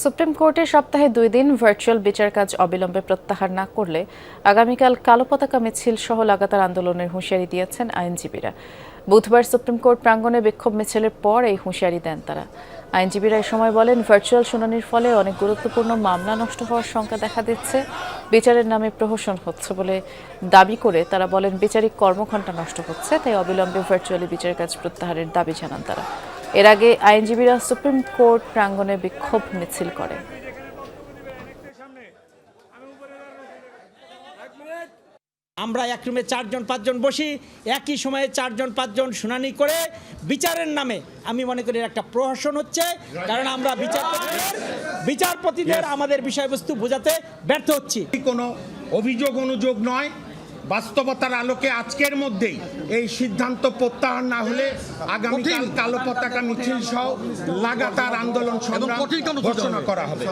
Supreme কোর্টে সপ্তাহে 2 দিন ভার্চুয়াল বিচার কাজ অবিলম্বে প্রত্যাহার না করলে আগামীকাল কালো পতাকা মিছিল সহ লাগাতার আন্দোলনের হুঁশিয়ারি দিয়েছেন আইনজীবীরা। বুধবার সুপ্রিম কোর্ট প্রাঙ্গণে বিক্ষোভ মিছিলের পর এই হুঁশিয়ারি দেন তারা। আইনজীবীরা এই সময় বলেন, ভার্চুয়াল শুনানির ফলে অনেক গুরুত্বপূর্ণ মামলা নষ্ট হওয়ার শঙ্কা দেখা দিচ্ছে। বিচারের নামে প্রহসন হচ্ছে বলে দাবি করে তারা বলেন, বিচারিক কর্মঘণ্টা নষ্ট হচ্ছে, তাই অবিলম্বে ভার্চুয়ালি বিচার কাজ প্রত্যাহারের দাবি জানান তারা। এর আগে আইনজীবীরা সুপ্রিম কোর্ট প্রাঙ্গণে বিক্ষোভ মিছিল করে। আমরা এক রুমে 4-5 বসি, একই সময়ে 4-5 শুনানি করে বিচারের নামে আমি মনে করি একটা প্রহসন হচ্ছে। কারণ আমরা বিচারপতিদের আমাদের বিষয়বস্তু বোঝাতে ব্যর্থ হচ্ছি। কোনো অভিযোগ অনুযোগ নয়, বাস্তবতার আলোকে আজকের মধ্যেই এই সিদ্ধান্ত প্রত্যাহার না হলে আগামীকাল কালো পতাকা মিছিল সহ লাগাতার আন্দোলন সংগ্রাম ঘোষণা করা হবে।